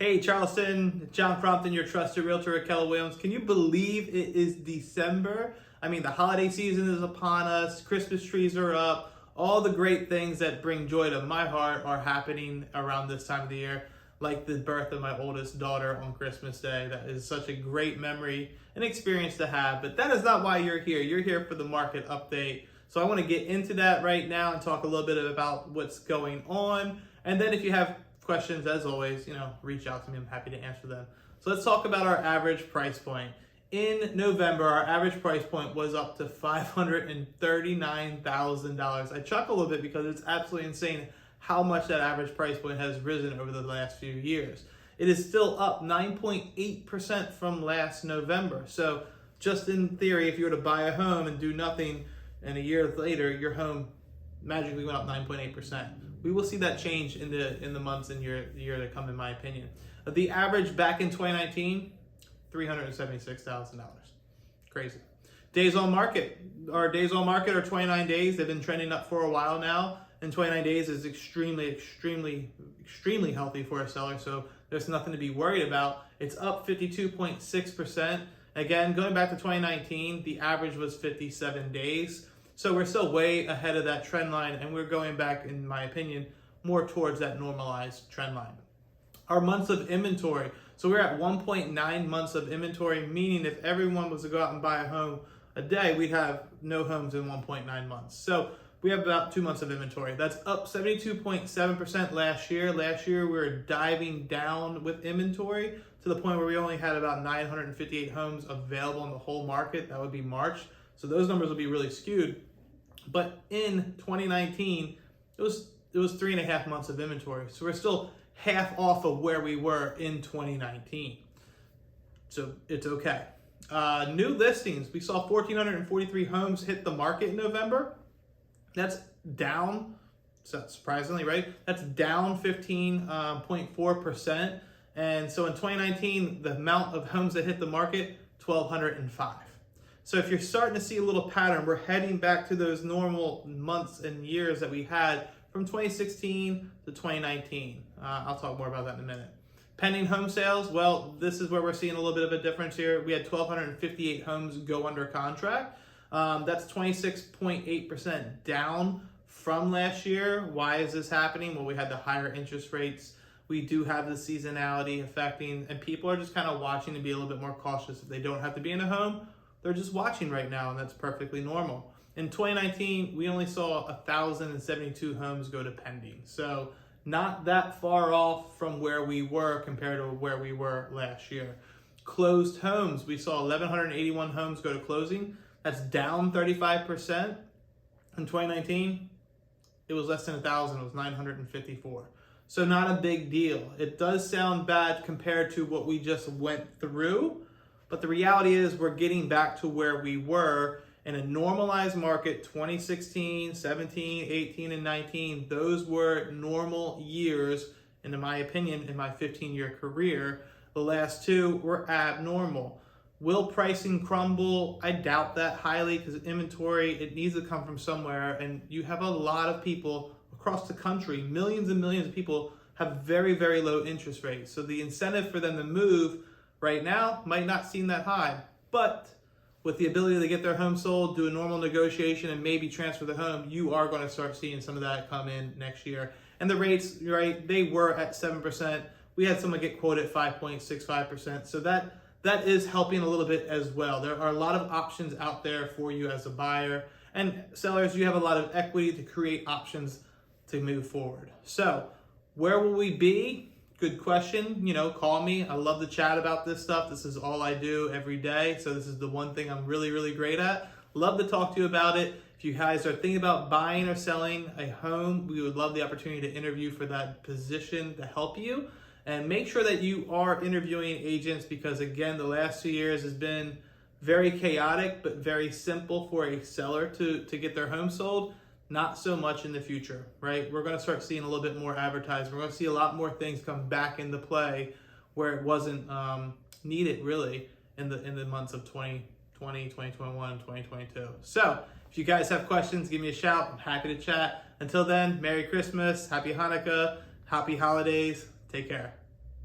Hey Charleston, John Crompton, your trusted realtor at Keller Williams. Can you believe it is December? I mean, the holiday season is upon us, Christmas trees are up, all the great things that bring joy to my heart are happening around this time of the year, like the birth of my oldest daughter on Christmas Day. That is such a great memory and experience to have, but that is not why you're here. You're here for the market update. So I want to get into that right now and talk a little bit about what's going on. And then if you have questions, as always, reach out to me. I'm happy to answer them. So let's talk about our average price point. In November, our average price point was up to $539,000. I chuckle a little bit because it's absolutely insane how much that average price point has risen over the last few years. It is still up 9.8% from last November. So just in theory, if you were to buy a home and do nothing, and a year later, your home magically went up 9.8%. We will see that change in the months and year to come, in my opinion. The average back in 2019, $376,000. Crazy. Days on market. Our days on market are 29 days. They've been trending up for a while now. And 29 days is extremely healthy for a seller. So there's nothing to be worried about. It's up 52.6%. Again, going back to 2019, the average was 57 days. So we're still way ahead of that trend line, and we're going back, in my opinion, more towards that normalized trend line. Our months of inventory. So we're at 1.9 months of inventory, meaning if everyone was to go out and buy a home a day, we'd have no homes in 1.9 months. So we have about 2 months of inventory. That's up 72.7% last year. Last year, we were diving down with inventory to the point where we only had about 958 homes available in the whole market. That would be March. So those numbers will be really skewed. But in 2019, it was 3.5 months of inventory. So we're still half off of where we were in 2019. So it's okay. New listings. We saw 1,443 homes hit the market in November. That's down, surprisingly, right? That's down 15.4%. And so in 2019, the amount of homes that hit the market, 1,205. So if you're starting to see a little pattern, we're heading back to those normal months and years that we had from 2016 to 2019. I'll talk more about that in a minute. Pending home sales, well, this is where we're seeing a little bit of a difference here. We had 1,258 homes go under contract. That's 26.8% down from last year. Why is this happening? Well, we had the higher interest rates. We do have the seasonality affecting, and people are just kind of watching to be a little bit more cautious. If they don't have to be in a home, they're just watching right now, and that's perfectly normal. In 2019, we only saw 1,072 homes go to pending. So not that far off from where we were compared to where we were last year. Closed homes, we saw 1,181 homes go to closing. That's down 35%. In 2019, it was less than 1,000, it was 954. So not a big deal. It does sound bad compared to what we just went through, but the reality is we're getting back to where we were in a normalized market. 2016, 17, 18, and 19, those were normal years, in my opinion, in my 15-year career. The last two were abnormal. Will pricing crumble? I doubt that highly, because inventory, it needs to come from somewhere, and you have a lot of people across the country, millions and millions of people have very, very low interest rates. So the incentive for them to move right now might not seem that high, but with the ability to get their home sold, do a normal negotiation, and maybe transfer the home, you are going to start seeing some of that come in next year. And the rates, right, they were at 7%. We had someone get quoted at 5.65%. So that is helping a little bit as well. There are a lot of options out there for you as a buyer. And sellers, you have a lot of equity to create options to move forward. So where will we be? Good question. Call me. I love to chat about this stuff. This is all I do every day. So this is the one thing I'm really, really great at. Love to talk to you about it. If you guys are thinking about buying or selling a home, we would love the opportunity to interview for that position to help you. And make sure that you are interviewing agents, because again, the last 2 years has been very chaotic, but very simple for a seller to get their home sold. Not so much in the future, right? We're going to start seeing a little bit more advertising. We're going to see a lot more things come back into play where it wasn't needed really in the months of 2020, 2021, and 2022. So if you guys have questions, give me a shout. I'm happy to chat. Until then, Merry Christmas, Happy Hanukkah, Happy Holidays. Take care.